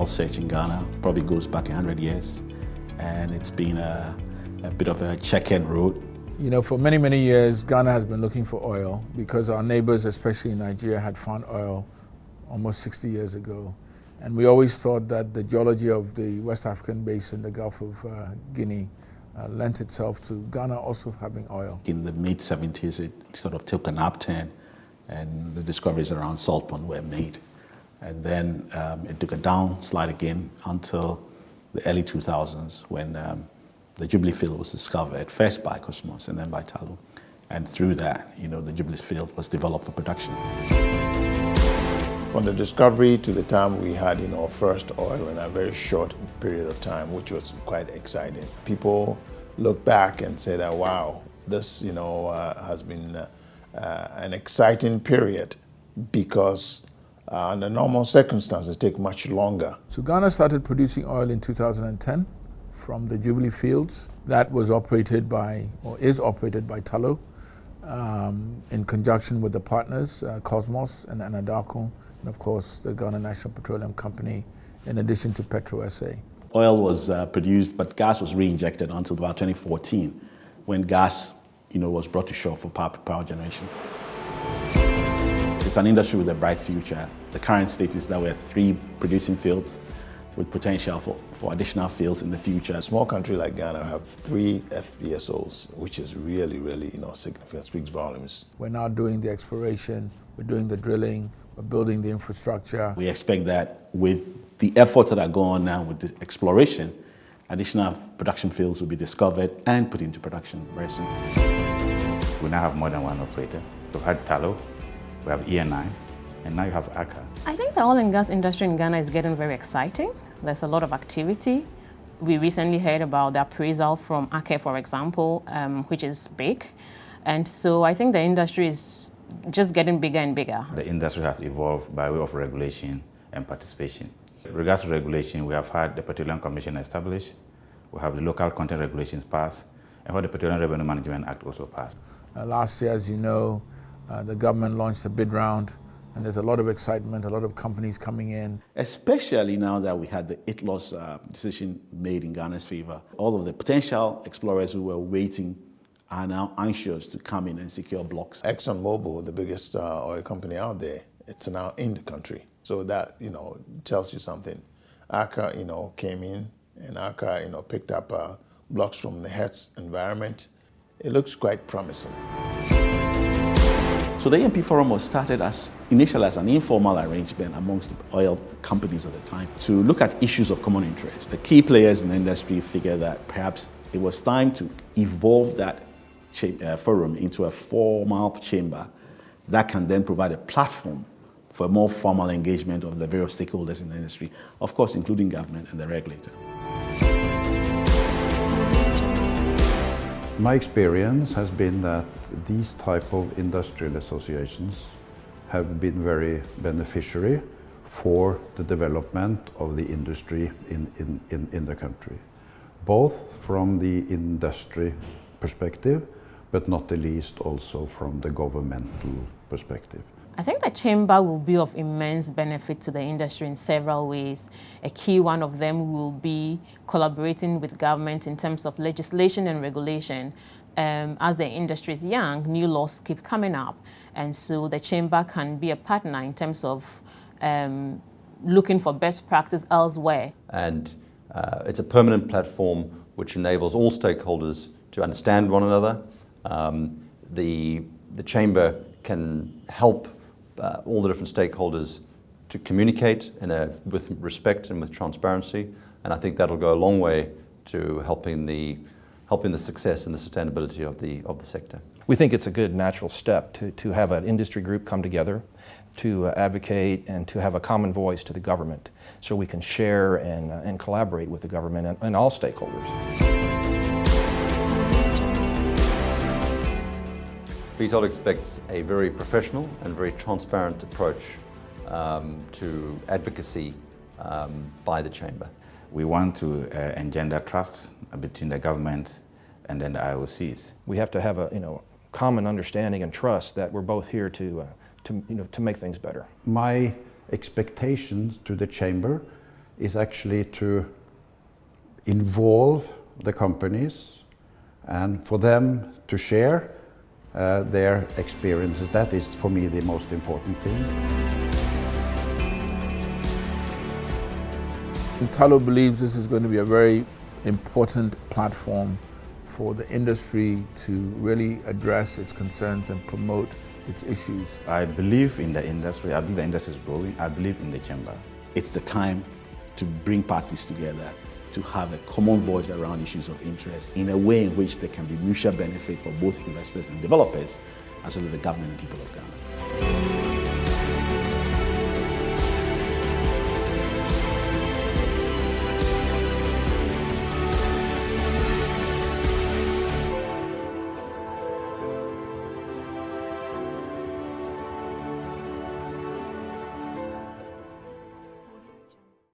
oil search in Ghana. Probably goes back 100 years. And it's been a bit of a checkered road. You know, for many, many years, Ghana has been looking for oil because our neighbors, especially in Nigeria, had found oil almost 60 years ago. And we always thought that the geology of the West African basin, the Gulf of Guinea, lent itself to Ghana also having oil. In the mid-70s, it sort of took an upturn, and the discoveries around Salt Pond were made. And then it took a downslide again until the early 2000s when the Gupc field was discovered, first by Cosmos and then by Tullow. And through that, you know, the Gupc field was developed for production. From the discovery to the time we had, you know, first oil in a very short period of time, which was quite exciting. People look back and say that, wow, this, you know, has been an exciting period because under normal circumstances, it takes much longer. So Ghana started producing oil in 2010 from the Gupc fields. That was operated by, or is operated by Tullow in conjunction with the partners, Cosmos and Anadarko, and of course the Ghana National Petroleum Company, in addition to Petro SA. Oil was produced, but gas was re-injected until about 2014, when gas, you know, was brought to shore for power generation. It's an industry with a bright future. The current state is that we have 3 producing fields with potential for additional fields in the future. A small country like Ghana have 3 FPSOs, which is really, really, you know, significant, speaks volumes. We're now doing the exploration, we're doing the drilling, we're building the infrastructure. We expect that with the efforts that are going on now with the exploration, additional production fields will be discovered and put into production very soon. We now have more than one operator. We've had Tullow, we have ENI, and now you have ACA. I think the oil and gas industry in Ghana is getting very exciting. There's a lot of activity. We recently heard about the appraisal from ACA, for example, which is big. And so I think the industry is just getting bigger and bigger. The industry has evolved by way of regulation and participation. In regards to regulation, we have had the Petroleum Commission established, we have the local content regulations passed, and what the Petroleum Revenue Management Act also passed. Last year, as you know, the government launched a bid round, and there's a lot of excitement, a lot of companies coming in. Especially now that we had the ITLOS decision made in Ghana's favor. All of the potential explorers who were waiting are now anxious to come in and secure blocks. ExxonMobil, the biggest oil company out there, it's now in the country. So that, you know, tells you something. ACA, you know, came in, and ACA, you know, picked up blocks from the Hertz environment. It looks quite promising. So the AMP Forum was started initially as an informal arrangement amongst the oil companies at the time to look at issues of common interest. The key players in the industry figured that perhaps it was time to evolve that forum into a formal chamber that can then provide a platform for a more formal engagement of the various stakeholders in the industry, of course including government and the regulator. My experience has been that these type of industrial associations have been very beneficiary for the development of the industry in the country, both from the industry perspective, but not the least also from the governmental perspective. I think the chamber will be of immense benefit to the industry in several ways. A key one of them will be collaborating with government in terms of legislation and regulation. As the industry is young, new laws keep coming up. And so the chamber can be a partner in terms of looking for best practice elsewhere. And it's a permanent platform which enables all stakeholders to understand one another. The chamber can help all the different stakeholders to communicate with respect and with transparency, and I think that'll go a long way to helping the success and the sustainability of the sector. We think it's a good natural step to have an industry group come together to advocate and to have a common voice to the government so we can share and collaborate with the government and all stakeholders. VTOL expects a very professional and very transparent approach to advocacy by the Chamber. We want to engender trust between the government and then the IOCs. We have to have a common understanding and trust that we're both here to make things better. My expectations to the Chamber is actually to involve the companies and for them to share their experiences. That is, for me, the most important thing. Tullow believes this is going to be a very important platform for the industry to really address its concerns and promote its issues. I believe in the industry. I believe the industry is growing. I believe in the chamber. It's the time to bring parties together, to have a common voice around issues of interest in a way in which there can be mutual benefit for both investors and developers, as well as the government and people of Ghana.